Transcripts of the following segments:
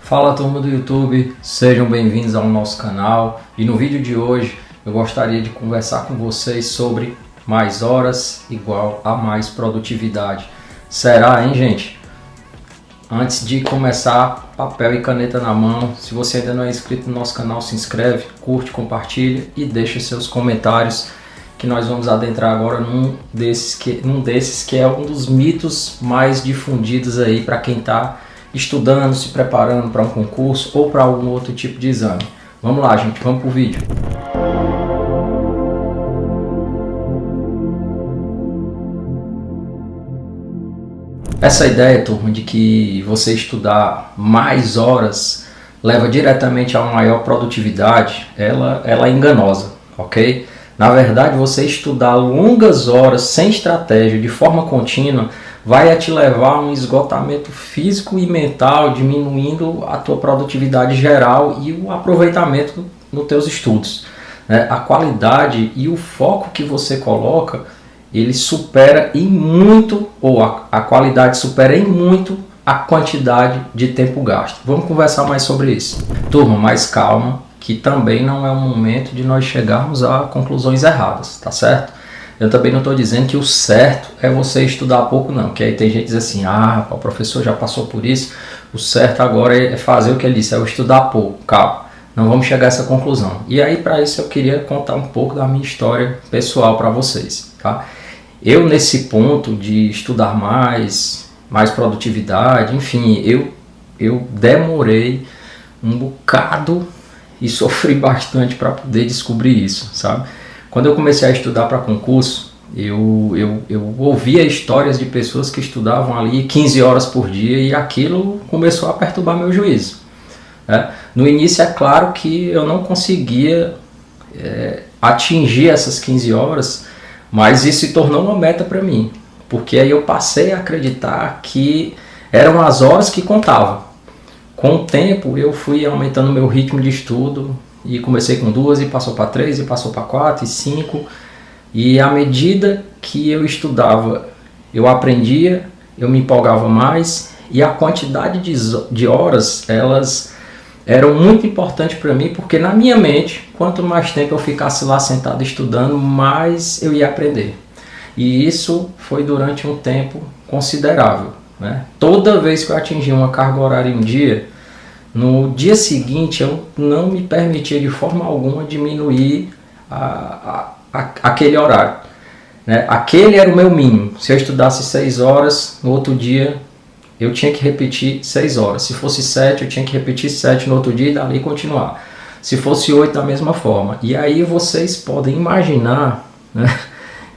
Fala turma do YouTube, sejam bem-vindos ao nosso canal e no vídeo de hoje eu gostaria de conversar com vocês sobre mais horas igual a mais produtividade. Será, hein, gente? Antes de começar, papel e caneta na mão. Se você ainda não é inscrito no nosso canal, se inscreve, curte, compartilha e deixa seus comentários, que nós vamos adentrar agora num desses que é um dos mitos mais difundidos aí para quem está estudando, se preparando para um concurso ou para algum outro tipo de exame. Vamos lá, gente, vamos pro vídeo. Essa ideia, turma, de que você estudar mais horas leva diretamente a uma maior produtividade, ela é enganosa, ok? Na verdade, você estudar longas horas sem estratégia, de forma contínua, vai te levar a um esgotamento físico e mental, diminuindo a tua produtividade geral e o aproveitamento nos teus estudos. A qualidade e o foco que você coloca, ele supera em muito, ou a qualidade supera em muito a quantidade de tempo gasto. Vamos conversar mais sobre isso. Turma, mais calma, que também não é o momento de nós chegarmos a conclusões erradas, tá certo? Eu também não estou dizendo que o certo é você estudar pouco, não. Que aí tem gente que diz assim, o professor já passou por isso, o certo agora é fazer o que ele disse, é eu estudar pouco. Calma, não vamos chegar a essa conclusão. E aí, para isso, eu queria contar um pouco da minha história pessoal para vocês, tá? Eu, nesse ponto de estudar mais produtividade, enfim, eu demorei um bocado e sofri bastante para poder descobrir isso, sabe? Quando eu comecei a estudar para concurso, eu ouvia histórias de pessoas que estudavam ali 15 horas por dia e aquilo começou a perturbar meu juízo. No início, é claro que eu não conseguia atingir essas 15 horas, mas isso se tornou uma meta para mim, porque aí eu passei a acreditar que eram as horas que contavam. Com o tempo, eu fui aumentando meu ritmo de estudo, e comecei com 2 e passou para 3 e passou para 4 e 5. E à medida que eu estudava, eu aprendia, eu me empolgava mais. E a quantidade de horas, elas eram muito importantes para mim, porque na minha mente, quanto mais tempo eu ficasse lá sentado estudando, mais eu ia aprender. E isso foi durante um tempo considerável, né? Toda vez que eu atingia uma carga horária em um dia, no dia seguinte eu não me permitia de forma alguma diminuir aquele horário, né? Aquele era o meu mínimo. Se eu estudasse 6 horas, no outro dia eu tinha que repetir 6 horas. Se fosse 7, eu tinha que repetir 7 no outro dia e dali continuar. Se fosse 8, da mesma forma. E aí vocês podem imaginar, né?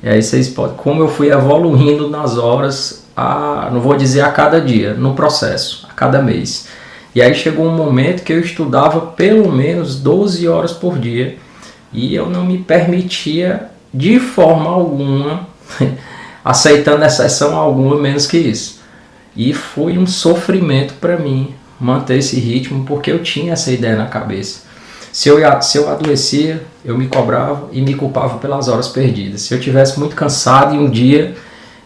E aí vocês podem, como eu fui evoluindo nas horas, não vou dizer a cada dia, no processo, a cada mês. E aí chegou um momento que eu estudava pelo menos 12 horas por dia e eu não me permitia de forma alguma, aceitando exceção alguma, menos que isso. E foi um sofrimento para mim manter esse ritmo, porque eu tinha essa ideia na cabeça. Se eu adoecia, eu me cobrava e me culpava pelas horas perdidas. Se eu tivesse muito cansado e um dia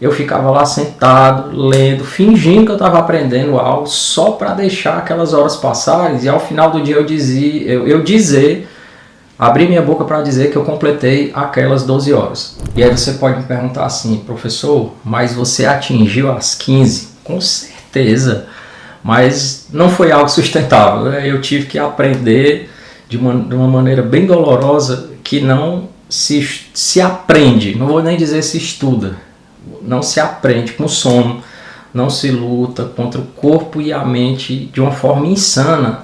eu ficava lá sentado, lendo, fingindo que eu estava aprendendo algo, só para deixar aquelas horas passarem e ao final do dia abrir minha boca para dizer que eu completei aquelas 12 horas. E aí você pode me perguntar assim, professor, mas você atingiu as 15? Com certeza, mas não foi algo sustentável, né? Eu tive que aprender de uma maneira bem dolorosa, que não se aprende, não vou nem dizer se estuda, não se aprende com sono, não se luta contra o corpo e a mente de uma forma insana,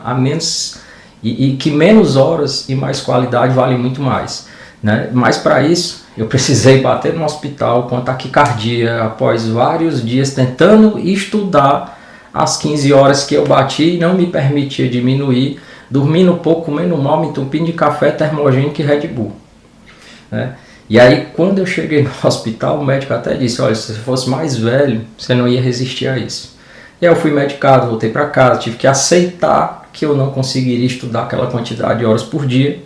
e que menos horas e mais qualidade vale muito mais, né? Mas para isso eu precisei bater no hospital com taquicardia após vários dias tentando estudar as 15 horas que eu bati e não me permitia diminuir, dormindo pouco, comendo mal, me entupindo de café, termogênico e Red Bull, né? E aí, quando eu cheguei no hospital, o médico até disse, olha, se você fosse mais velho, você não ia resistir a isso. E aí eu fui medicado, voltei para casa, tive que aceitar que eu não conseguiria estudar aquela quantidade de horas por dia,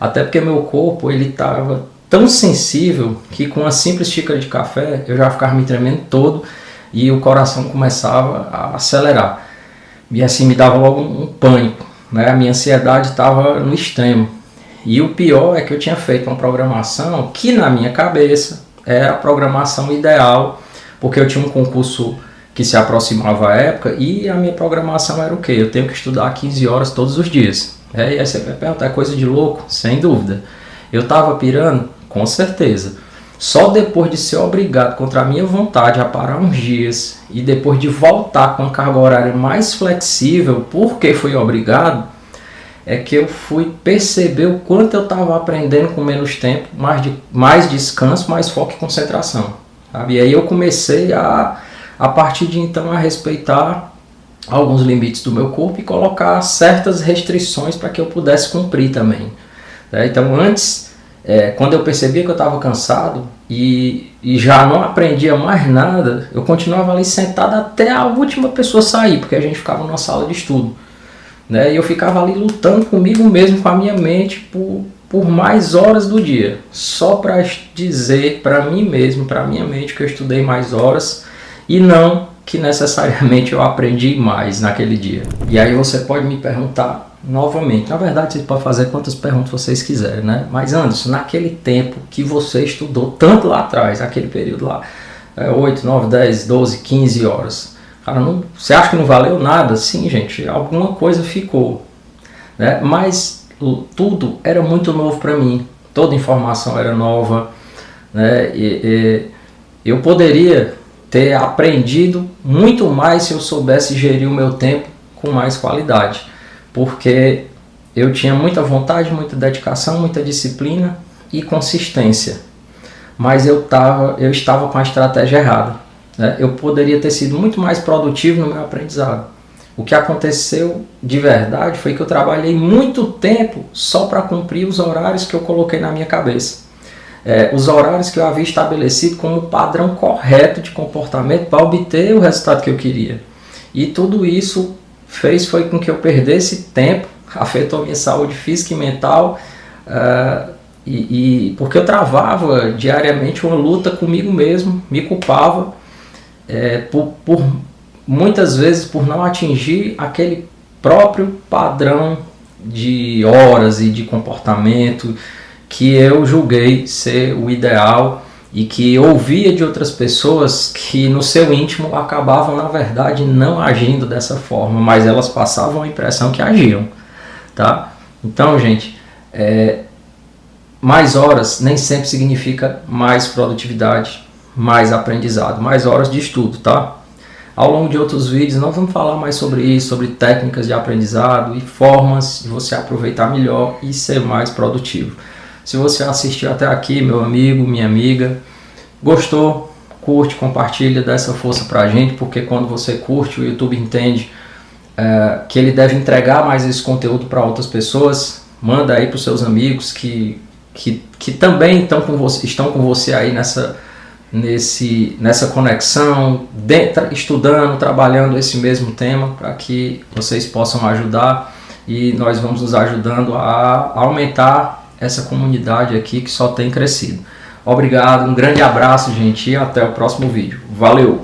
até porque meu corpo ele estava tão sensível que com uma simples xícara de café eu já ficava me tremendo todo e o coração começava a acelerar. E assim me dava logo um pânico, né? A minha ansiedade estava no extremo. E o pior é que eu tinha feito uma programação que na minha cabeça é a programação ideal, porque eu tinha um concurso que se aproximava à época e a minha programação era o quê? Eu tenho que estudar 15 horas todos os dias. E aí você vai perguntar, é coisa de louco? Sem dúvida. Eu estava pirando? Com certeza. Só depois de ser obrigado contra a minha vontade a parar uns dias e depois de voltar com a carga horária mais flexível, porque fui obrigado, é que eu fui perceber o quanto eu estava aprendendo com menos tempo, mais descanso, mais foco e concentração. Sabe? E aí eu comecei a partir de então a respeitar alguns limites do meu corpo e colocar certas restrições para que eu pudesse cumprir também. Então antes, quando eu percebia que eu estava cansado e já não aprendia mais nada, eu continuava ali sentado até a última pessoa sair, porque a gente ficava numa sala de estudo. E eu ficava ali lutando comigo mesmo, com a minha mente, por mais horas do dia, só para dizer para mim mesmo, para a minha mente, que eu estudei mais horas e não que necessariamente eu aprendi mais naquele dia. E aí você pode me perguntar novamente, na verdade você pode fazer quantas perguntas vocês quiserem, né? Mas Anderson, naquele tempo que você estudou tanto lá atrás, aquele período lá, 8, 9, 10, 12, 15 horas, cara, você acha que não valeu nada? Sim, gente, alguma coisa ficou, né? Mas tudo era muito novo para mim, toda informação era nova, né? Eu poderia ter aprendido muito mais se eu soubesse gerir o meu tempo com mais qualidade, porque eu tinha muita vontade, muita dedicação, muita disciplina e consistência, mas eu estava com a estratégia errada, né? Eu poderia ter sido muito mais produtivo no meu aprendizado. O que aconteceu de verdade foi que eu trabalhei muito tempo só para cumprir os horários que eu coloquei na minha cabeça. Os horários que eu havia estabelecido como padrão correto de comportamento para obter o resultado que eu queria. E tudo isso foi com que eu perdesse tempo, afetou minha saúde física e mental, porque eu travava diariamente uma luta comigo mesmo, me culpava, muitas vezes por não atingir aquele próprio padrão de horas e de comportamento que eu julguei ser o ideal e que ouvia de outras pessoas que no seu íntimo acabavam na verdade não agindo dessa forma, mas elas passavam a impressão que agiam, tá? Então, gente, mais horas nem sempre significa mais produtividade, mais aprendizado, mais horas de estudo, tá? Ao longo de outros vídeos nós vamos falar mais sobre isso, sobre técnicas de aprendizado e formas de você aproveitar melhor e ser mais produtivo. Se você assistiu até aqui, meu amigo, minha amiga, gostou, curte, compartilha, dá essa força pra gente, porque quando você curte, o YouTube entende que ele deve entregar mais esse conteúdo para outras pessoas. Manda aí para os seus amigos que também estão com você aí nessa conexão, estudando, trabalhando esse mesmo tema, para que vocês possam ajudar e nós vamos nos ajudando a aumentar essa comunidade aqui que só tem crescido. Obrigado, um grande abraço, gente, e até o próximo vídeo. Valeu!